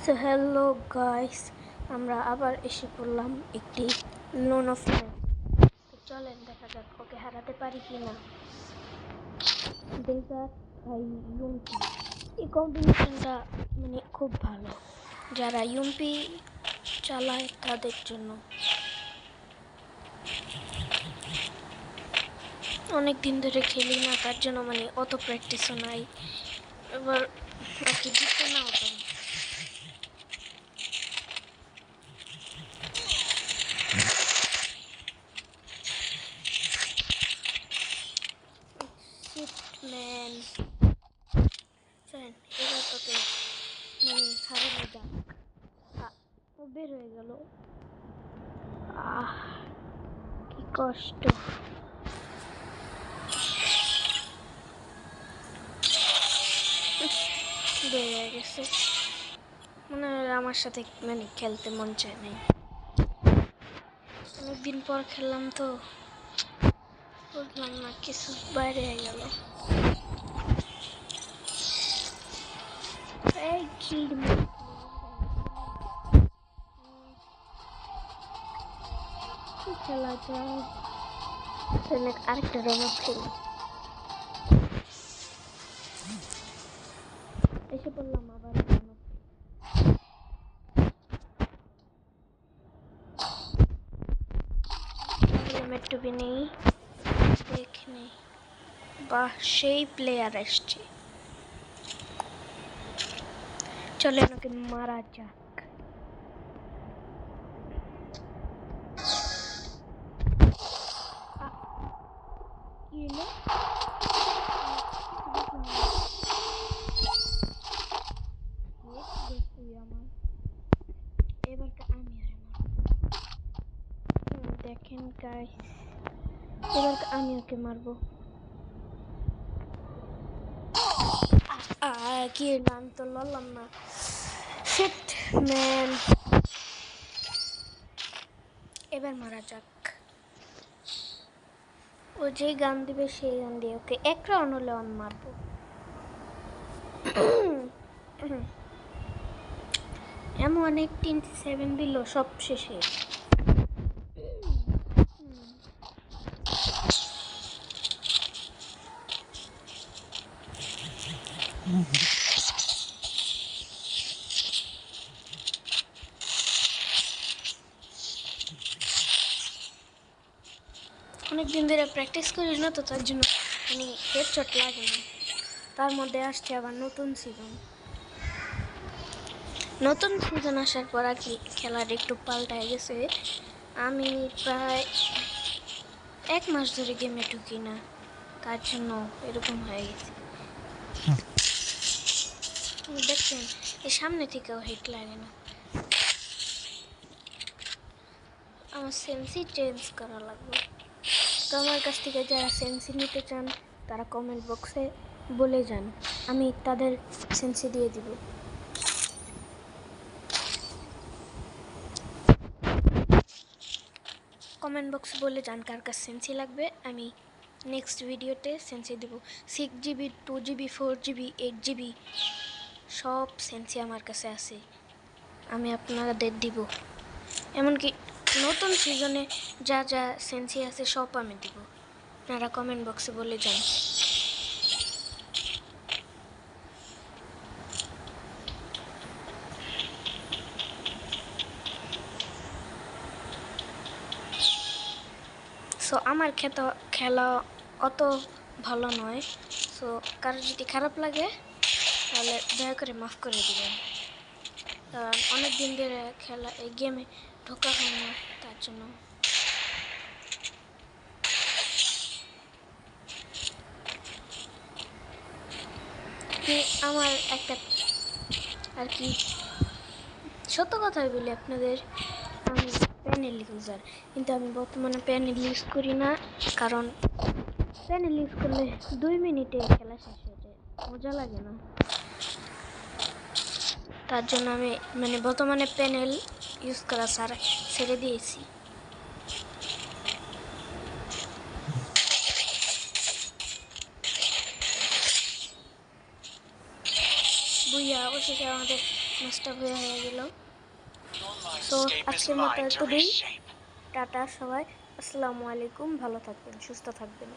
So hello guys, আমরা আবার এসে পড়লাম একটি লোন অফ লাইফ। তো চলেন দেখা যাক ওকে হারাতে পারি কি না। ডেজার্ট ভাই ইউম্পি, এই কম্বিনেশনটা মানে খুব ভালো যারা ইউম্পি চালায় তাদের জন্য। অনেক দিন ধরে খেলি না, তার জন্য মানে অত প্র্যাকটিসও নাই, এবার আর কি জিততে নাও পারি। ম্যান চলেন এবার তোকে মানে হারানো যাক। ও বের হয়ে গেল, কি কষ্ট। বের হয়ে গেছে, মনে হয় আমার সাথে মানে খেলতে মন চায় নাই। অনেকদিন পর খেললাম তো বুঝলাম না, কিছু বাইরে হয়ে গেল। এই কি খেলা যায়, আরেকটা রঙ খেলি। এসে পড়লাম আবার মেট্রো भी नहीं देखने। বাহ, সেই প্লেয়ার আসছে, চলে ওকে মারা যাক। এবার আমি দেখেন গাইস, এবার আমি ওকে মারবো। কি হলো, আমি তো লড়লাম না। শিট ম্যান, এবার মারা যাক। ও যে গান দিবে সেই গান দিয়ে ওকে এক রাউন্ড হলে আমি মারবো। এমন অনেক 27 দিল সব শেষে। অনেকদিন ধরে প্র্যাকটিস করিস না তো, তার জন্য মানে হেডশট লাগে না। তার মধ্যে আসছে আবার নতুন সিজন আসার পর আর কি খেলার একটু পাল্টায় গেছে। আমি প্রায় 1 মাস ধরে গেমে ঢুকি না, তার জন্য এরকম হয়ে গেছে। দেখছেন এই সামনে থেকেও হিট লাগে না। আমার সেন্সি চেঞ্জ করা লাগবে। তো আমার কাছ থেকে যারা সেন্সি নিতে চান তারা কমেন্ট বক্সে বলে যান, আমি তাদের সেন্সি দিয়ে দিব। কমেন্ট বক্সে বলে যান কার কাছে সেন্সি লাগবে, আমি নেক্সট ভিডিওতে সেন্সি দেব। 6GB 2GB 4GB 8GB সব সেন্সি আমার কাছে আছে, আমি আপনাদের দিব। এমনকি নতুন সিজনে যা যা সেন্সি আছে সব আমি দিব, আপনারা কমেন্ট বক্সে বলে যান। সো আমার খেলা অত ভালো নয়, সো কারো যদি খারাপ লাগে তাহলে দয়া করে মাফ করে দেবেন, কারণ অনেক দিন ধরে খেলা এই গেমে ঢোকা হয় না, তার জন্য। আমার একটা আর কি সত্য কথাই বলি আপনাদের, আমি প্যানেল ইউজার, কিন্তু আমি বর্তমানে প্যানেল ইউজ করি না, কারণ প্যানেল ইউজ করলে 2 মিনিটে খেলা শেষ হয়ে যায়, মজা লাগে না। তার জন্য আমি মানে বর্তমানে প্যানেল ইউজ করা ছেড়ে দিয়েছি। বুইয়া ও অবশেষে আমাদের মাছটা হয়ে গেল। সো আজকের মতো এতটাই। টাটা সবাই, আসসালামু আলাইকুম, ভালো থাকবেন, সুস্থ থাকবেন।